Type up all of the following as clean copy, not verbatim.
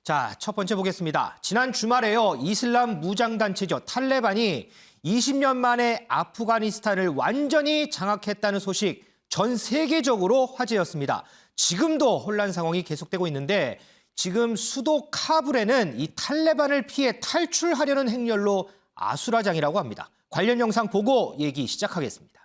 자, 첫 번째 보겠습니다. 지난 주말에요. 이슬람 무장단체죠. 탈레반이 20년 만에 아프가니스탄을 완전히 장악했다는 소식 전 세계적으로 화제였습니다. 지금도 혼란 상황이 계속되고 있는데 지금 수도 카불에는 이 탈레반을 피해 탈출하려는 행렬로 아수라장이라고 합니다. 관련 영상 보고 얘기 시작하겠습니다.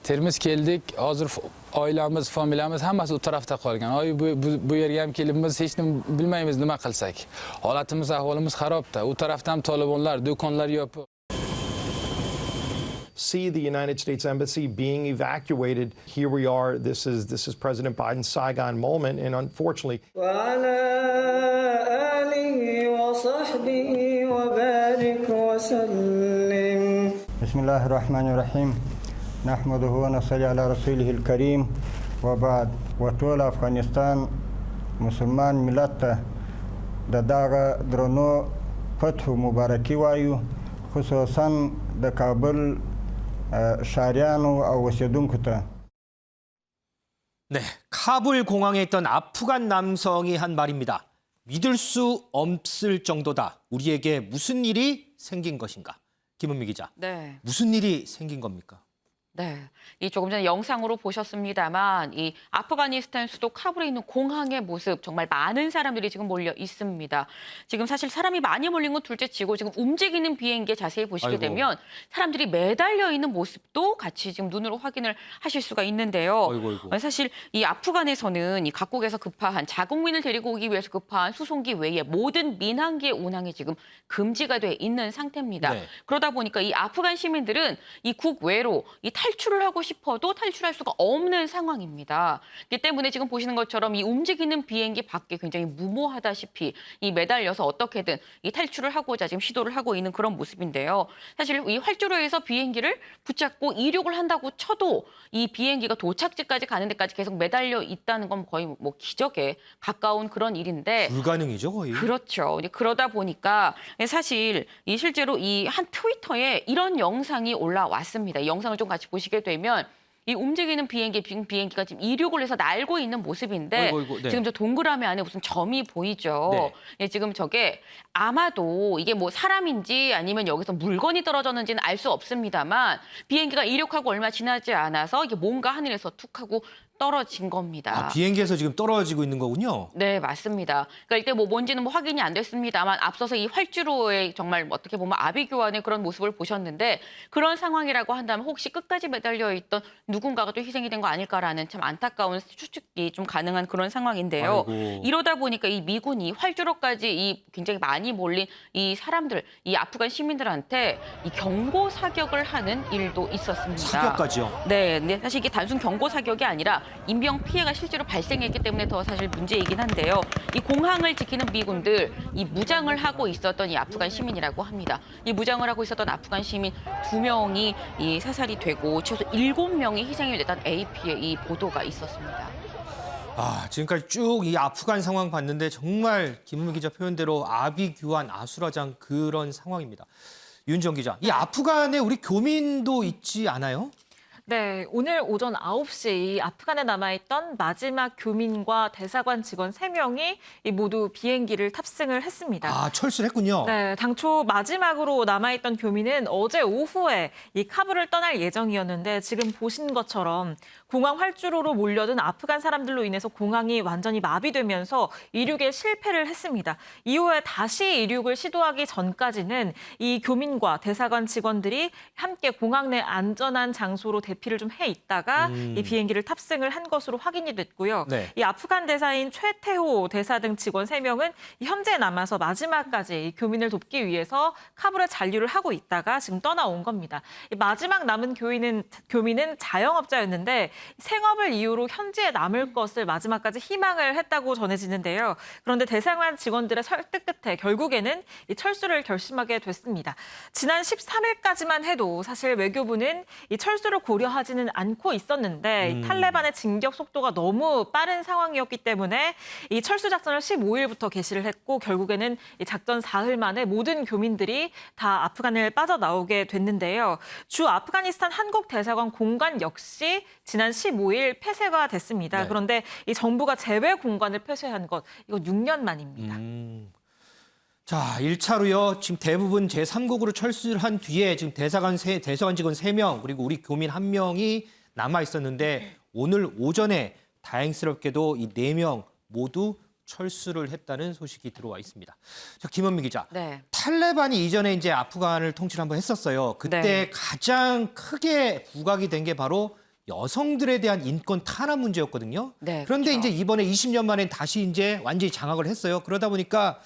Termiz keldik. Hozir oilamiz, familiyamiz hammasi u tarafda qolgan. Bu yerga ham kelibmiz, hech nima bilmaymiz nima qilsak. Holatimiz, ahvolimiz xarobda. U tarafda ham Talibanlar, do'konlar yopiq. See the United States Embassy being evacuated. Here we are. This is President Biden's Saigon moment, and unfortunately. Bismillahirrahmanirrahim. نحمده ونصلي على رسوله الكريم وبعد وطول افغانستان مسلمان ملت د دغه درنو فتح مبارکي وایو خصوصا د کابل 샤리안우 او اوسیدونکو ته. 네, 카불 공항에 있던 아프간 남성이 한 말입니다. 믿을 수 없을 정도다. 우리에게 무슨 일이 생긴 것인가? 김은미 기자. 네. 무슨 일이 생긴 겁니까? 네, 이 조금 전에 영상으로 보셨습니다만 이 아프가니스탄 수도 카불에 있는 공항의 모습 정말 많은 사람들이 지금 몰려 있습니다. 지금 사실 사람이 많이 몰린 건 둘째치고 지금 움직이는 비행기에 자세히 보시게 되면 사람들이 매달려 있는 모습도 같이 지금 눈으로 확인을 하실 수가 있는데요. 사실 이 아프간에서는 이 각국에서 급파한 자국민을 데리고 오기 위해서 급파한 수송기 외에 모든 민항기의 운항이 지금 금지가 돼 있는 상태입니다. 네. 그러다 보니까 이 아프간 시민들은 이 국외로 이 탈출을 하고 싶어도 탈출할 수가 없는 상황입니다. 그렇기 때문에 지금 보시는 것처럼 이 움직이는 비행기 밖에 굉장히 무모하다시피 이 매달려서 어떻게든 이 탈출을 하고자 지금 시도를 하고 있는 그런 모습인데요. 사실 이 활주로에서 비행기를 붙잡고 이륙을 한다고 쳐도 이 비행기가 도착지까지 가는 데까지 계속 매달려 있다는 건 거의 뭐 기적에 가까운 그런 일인데 불가능이죠, 거의. 그렇죠. 그러다 보니까 사실 이 실제로 이 한 트위터에 이런 영상이 올라왔습니다. 이 영상을 좀 같이 보시게 되면 이 움직이는 비행기가 지금 이륙을 해서 날고 있는 모습인데 네. 지금 저 동그라미 안에 무슨 점이 보이죠. 네. 예, 지금 저게 아마도 이게 뭐 사람인지 아니면 여기서 물건이 떨어졌는지는 알 수 없습니다만 비행기가 이륙하고 얼마 지나지 않아서 이게 뭔가 하늘에서 툭 하고 떨어진 겁니다. 아, 비행기에서 지금 떨어지고 있는 거군요. 네, 맞습니다. 그러니까 이때 뭐 뭔지는 뭐 확인이 안 됐습니다만 앞서서 이 활주로에 정말 어떻게 보면 아비규환의 그런 모습을 보셨는데 그런 상황이라고 한다면 혹시 끝까지 매달려 있던 누군가가 또 희생이 된 거 아닐까라는 참 안타까운 추측이 좀 가능한 그런 상황인데요. 아이고. 이러다 보니까 이 미군이 활주로까지 이 굉장히 많이 몰린 이 사람들, 이 아프간 시민들한테 이 경고 사격을 하는 일도 있었습니다. 사격까지요? 네, 근데 사실 이게 단순 경고 사격이 아니라 인명 피해가 실제로 발생했기 때문에 더 사실 문제이긴 한데요. 이 공항을 지키는 미군들, 이 무장을 하고 있었던 이 아프간 시민이라고 합니다. 이 무장을 하고 있었던 아프간 시민 2명이 이 사살이 되고 최소 7명이 희생이 됐다는 AP의 이 보도가 있었습니다. 아, 지금까지 쭉 이 아프간 상황 봤는데 정말 김은미 기자 표현대로 아비규환, 아수라장 그런 상황입니다. 윤지영 기자, 이 아프간에 우리 교민도 있지 않아요? 네, 오늘 오전 9시 아프간에 남아있던 마지막 교민과 대사관 직원 3명이 모두 비행기를 탑승을 했습니다. 아, 철수를 했군요. 네, 당초 마지막으로 남아있던 교민은 어제 오후에 이 카불을 떠날 예정이었는데 지금 보신 것처럼 공항 활주로로 몰려든 아프간 사람들로 인해서 공항이 완전히 마비되면서 이륙에 실패를 했습니다. 이후에 다시 이륙을 시도하기 전까지는 이 교민과 대사관 직원들이 함께 공항 내 안전한 장소로 대피를 좀 해 있다가 이 비행기를 탑승을 한 것으로 확인이 됐고요. 네. 이 아프간 대사인 최태호 대사 등 직원 3명은 현재 남아서 마지막까지 이 교민을 돕기 위해서 카불에 잔류를 하고 있다가 지금 떠나온 겁니다. 이 마지막 남은 교민은 자영업자였는데 생업을 이유로 현지에 남을 것을 마지막까지 희망을 했다고 전해지는데요. 그런데 대사관 직원들의 설득 끝에 결국에는 이 철수를 결심하게 됐습니다. 지난 13일까지만 해도 사실 외교부는 이 철수를 고려 고려하지는 않고 있었는데 이 탈레반의 진격 속도가 너무 빠른 상황이었기 때문에 이 철수 작전을 15일부터 개시를 했고 결국에는 이 작전 사흘 만에 모든 교민들이 다 아프간을 빠져나오게 됐는데요. 주 아프가니스탄 한국 대사관 공간 역시 지난 15일 폐쇄가 됐습니다. 네. 그런데 이 정부가 제외 공간을 폐쇄한 것 이거 6년 만입니다. 자, 1차로요. 지금 대부분 제3국으로 철수를 한 뒤에 지금 대사관 직원 3명 그리고 우리 교민 1명이 남아 있었는데 오늘 오전에 다행스럽게도 이 4명 모두 철수를 했다는 소식이 들어와 있습니다. 자, 김원미 기자. 네. 탈레반이 이전에 이제 아프간을 통치를 한번 했었어요. 그때 네. 가장 크게 부각이 된 게 바로 여성들에 대한 인권 탄압 문제였거든요. 네, 그런데 그렇죠. 이제 이번에 20년 만에 다시 이제 완전히 장악을 했어요. 그러다 보니까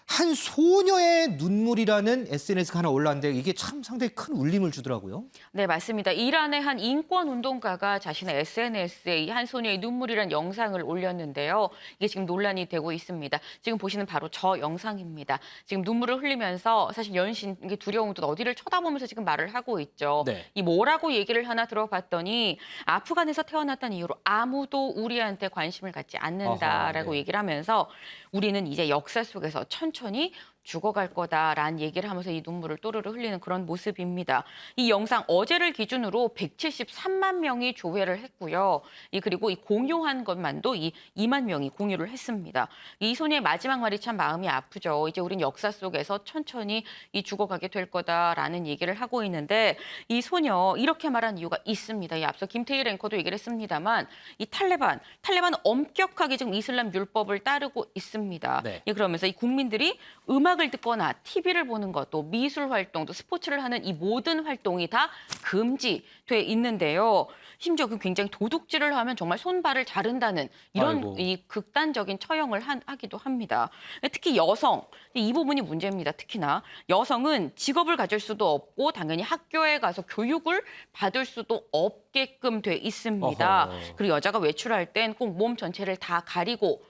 한 소녀의 눈물이라는 SNS가 하나 올라왔는데 이게 참 상당히 큰 울림을 주더라고요. 네, 맞습니다. 이란의 한 인권운동가가 자신의 SNS에 이 한 소녀의 눈물이라는 영상을 올렸는데요. 이게 지금 논란이 되고 있습니다. 지금 보시는 바로 저 영상입니다. 지금 눈물을 흘리면서 사실 연신 이게 두려운 듯 어디를 쳐다보면서 지금 말을 하고 있죠. 네. 이 뭐라고 얘기를 하나 들어봤더니 아프간에서 태어났다는 이유로 아무도 우리한테 관심을 갖지 않는다라고 어허, 네. 얘기를 하면서 우리는 이제 역사 속에서 천천히 죽어갈 거다라는 얘기를 하면서 이 눈물을 또르르 흘리는 그런 모습입니다. 이 영상 어제를 기준으로 173만 명이 조회를 했고요. 그리고 이 공유한 것만도 2만 명이 공유를 했습니다. 이 소녀의 마지막 말이 참 마음이 아프죠. 이제 우린 역사 속에서 천천히 죽어가게 될 거다라는 얘기를 하고 있는데 이 소녀 이렇게 말한 이유가 있습니다. 앞서 김태희 앵커도 얘기를 했습니다만 이 탈레반은 엄격하게 지금 이슬람 율법을 따르고 있습니다. 네. 그러면서 이 국민들이 음악을 듣거나 TV를 보는 것, 또 미술 활동, 또 스포츠를 하는 이 모든 활동이 다 금지돼 있는데요. 심지어 굉장히 도둑질을 하면 정말 손발을 자른다는 이런 아이고. 이 극단적인 처형을 하기도 합니다. 특히 여성, 이 부분이 문제입니다. 특히나 여성은 직업을 가질 수도 없고 당연히 학교에 가서 교육을 받을 수도 없게끔 돼 있습니다. 어허. 그리고 여자가 외출할 땐 꼭 몸 전체를 다 가리고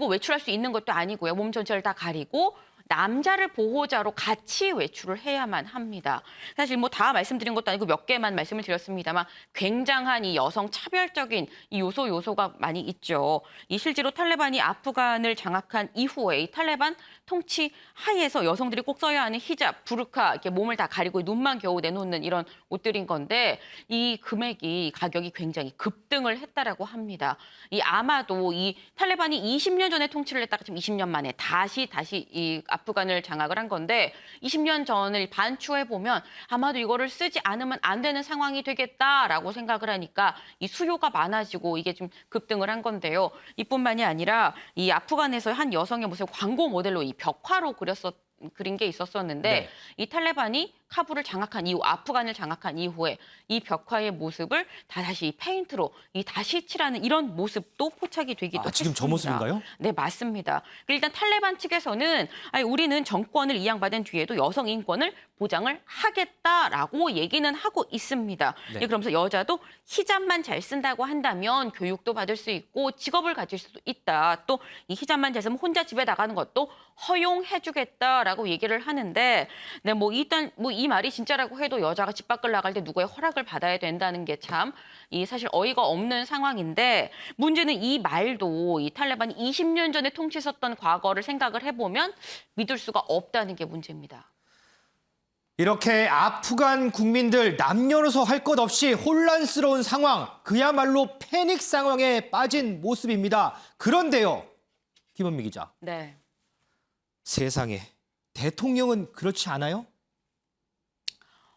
외출할 수 있는 것도 아니고요. 몸 전체를 다 가리고 남자를 보호자로 같이 외출을 해야만 합니다. 사실 뭐 다 말씀드린 것도 아니고 몇 개만 말씀을 드렸습니다만 굉장한 이 여성 차별적인 이 요소가 많이 있죠. 실제로 탈레반이 아프간을 장악한 이후에 이 탈레반 통치 하에서 여성들이 꼭 써야 하는 히잡, 부르카 이렇게 몸을 다 가리고 눈만 겨우 내놓는 이런 옷들인 건데 이 가격이 굉장히 급등을 했다라고 합니다. 아마도 이 탈레반이 20년 전에 통치를 했다가 지금 20년 만에 다시 이 아프간을 장악을 한 건데 20년 전을 반추해 보면 아마도 이거를 쓰지 않으면 안 되는 상황이 되겠다라고 생각을 하니까 이 수요가 많아지고 이게 좀 급등을 한 건데요. 이뿐만이 아니라 이 아프간에서 한 여성의 모습 광고 모델로 이 벽화로 그린 게 있었었는데 네. 이 탈레반이 카불을 장악한 이후, 아프간을 장악한 이후에 이 벽화의 모습을 다시 페인트로 다시 칠하는 이런 모습도 포착이 되기도 했습니다. 지금 저 모습인가요? 네, 맞습니다. 일단 탈레반 측에서는 우리는 정권을 이양받은 뒤에도 여성 인권을 보장을 하겠다라고 얘기는 하고 있습니다. 네. 그러면서 여자도 히잡만 잘 쓴다고 한다면 교육도 받을 수 있고 직업을 가질 수도 있다. 또 이 히잡만 잘 쓰면 혼자 집에 나가는 것도 허용해주겠다라고 얘기를 하는데, 네, 일단 이 말이 진짜라고 해도 여자가 집 밖을 나갈 때 누구의 허락을 받아야 된다는 게 참 사실 어이가 없는 상황인데, 문제는 이 말도 이 탈레반이 20년 전에 통치했었던 과거를 생각을 해보면 믿을 수가 없다는 게 문제입니다. 이렇게 아프간 국민들 남녀노소 할 것 없이 혼란스러운 상황, 그야말로 패닉 상황에 빠진 모습입니다. 그런데요, 김원미 기자, 네. 세상에 대통령은 그렇지 않아요?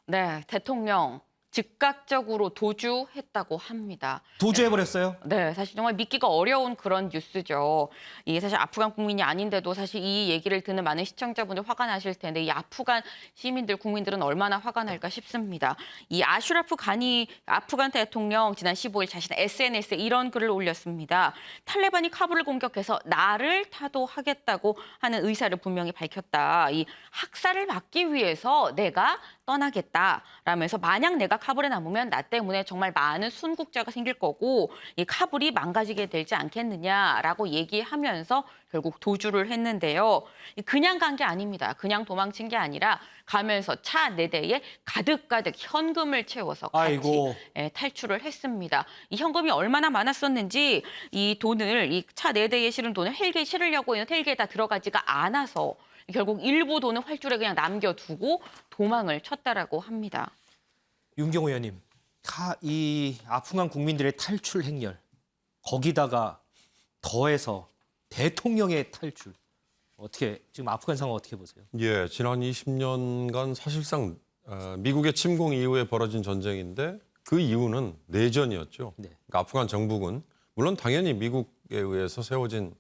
네, 대통령 즉각적으로 도주했다고 합니다. 도주해버렸어요? 네, 사실 정말 믿기가 어려운 그런 뉴스죠. 이게 사실 아프간 국민이 아닌데도 사실 이 얘기를 듣는 많은 시청자분들 화가 나실 텐데 이 아프간 시민들, 국민들은 얼마나 화가 날까 싶습니다. 이 아슈라프 가니 아프간 대통령 지난 15일 자신의 SNS에 이런 글을 올렸습니다. 탈레반이 카불을 공격해서 나를 타도하겠다고 하는 의사를 분명히 밝혔다. 이 학살을 막기 위해서 내가 떠나겠다라면서 만약 내가 카불에 남으면 나 때문에 정말 많은 순국자가 생길 거고 이 카불이 망가지게 되지 않겠느냐라고 얘기하면서 결국 도주를 했는데요. 그냥 간 게 아닙니다. 그냥 도망친 게 아니라 가면서 차 4대에 가득가득 현금을 채워서 같이 아이고. 탈출을 했습니다. 이 현금이 얼마나 많았었는지 이 돈을 이 차 4대에 실은 돈을 헬기에 실으려고 했는데 헬기에 다 들어가지가 않아서 결국 일부 돈을 활주로에 그냥 남겨두고 도망을 쳤다라고 합니다. 윤경호 의원님, 이 아프간 국민들의 탈출 행렬, 거기다가 더해서 대통령의 탈출. 어떻게 지금 아프간 상황 어떻게 보세요? 예, 지난 20년간 사실상 미국의 침공 이후에 벌어진 전쟁인데 그 이유는 내전이었죠. 네. 그러니까 아프간 정부군, 물론 당연히 미국에 의해서 세워진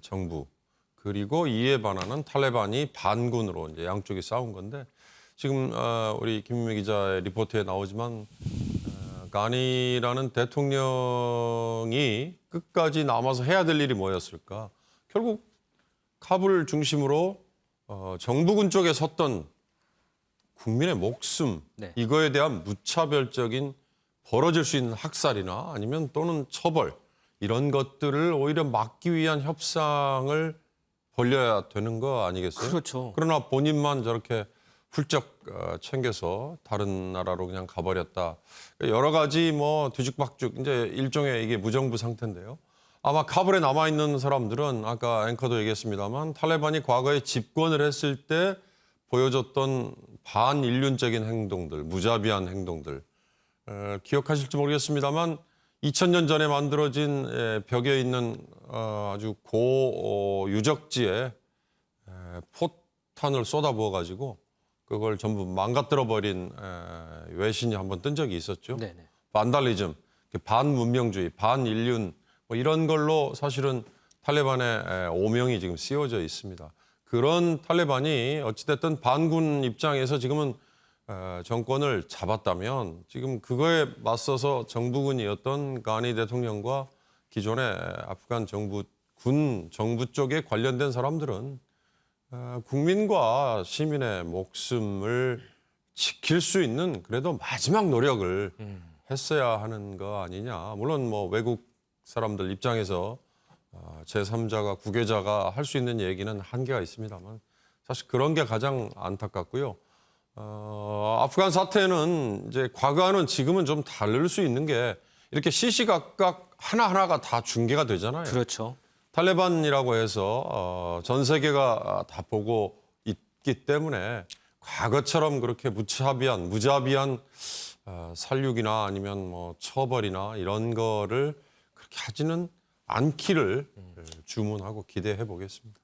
정부, 그리고 이에 반하는 탈레반이 반군으로 이제 양쪽이 싸운 건데 지금 우리 김민미 기자의 리포트에 나오지만 가니라는 대통령이 끝까지 남아서 해야 될 일이 뭐였을까? 결국 카불 중심으로 정부군 쪽에 섰던 국민의 목숨, 네. 이거에 대한 무차별적인 벌어질 수 있는 학살이나 아니면 또는 처벌 이런 것들을 오히려 막기 위한 협상을 벌려야 되는 거 아니겠어요? 그렇죠. 그러나 본인만 저렇게 훌쩍 챙겨서 다른 나라로 그냥 가버렸다. 여러 가지 뭐 뒤죽박죽 이제 일종의 이게 무정부 상태인데요. 아마 카불에 남아있는 사람들은 아까 앵커도 얘기했습니다만 탈레반이 과거에 집권을 했을 때 보여줬던 반인륜적인 행동들, 무자비한 행동들 기억하실지 모르겠습니다만 2000년 전에 만들어진 벽에 있는 아주 고유적지에 포탄을 쏟아부어가지고 그걸 전부 망가뜨려버린 외신이 한번 뜬 적이 있었죠. 네네. 반달리즘, 반문명주의, 반인륜 뭐 이런 걸로 사실은 탈레반의 오명이 지금 씌워져 있습니다. 그런 탈레반이 어찌됐든 반군 입장에서 지금은 정권을 잡았다면 지금 그거에 맞서서 정부군이었던 가니 대통령과 기존의 아프간 정부 쪽에 관련된 사람들은 국민과 시민의 목숨을 지킬 수 있는 그래도 마지막 노력을 했어야 하는 거 아니냐. 물론 뭐 외국 사람들 입장에서 제3자가 국외자가 할 수 있는 얘기는 한계가 있습니다만 사실 그런 게 가장 안타깝고요. 아프간 사태는 이제 과거와는 지금은 좀 다를 수 있는 게 이렇게 시시각각 하나하나가 다 중계가 되잖아요. 그렇죠. 탈레반이라고 해서 전 세계가 다 보고 있기 때문에 과거처럼 그렇게 무자비한 살육이나 아니면 뭐 처벌이나 이런 거를 그렇게 하지는 않기를 주문하고 기대해 보겠습니다.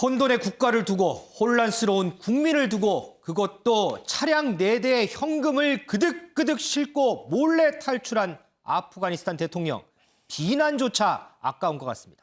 혼돈의 국가를 두고 혼란스러운 국민을 두고 그것도 차량 4대의 현금을 그득그득 싣고 몰래 탈출한 아프가니스탄 대통령. 비난조차 아까운 것 같습니다.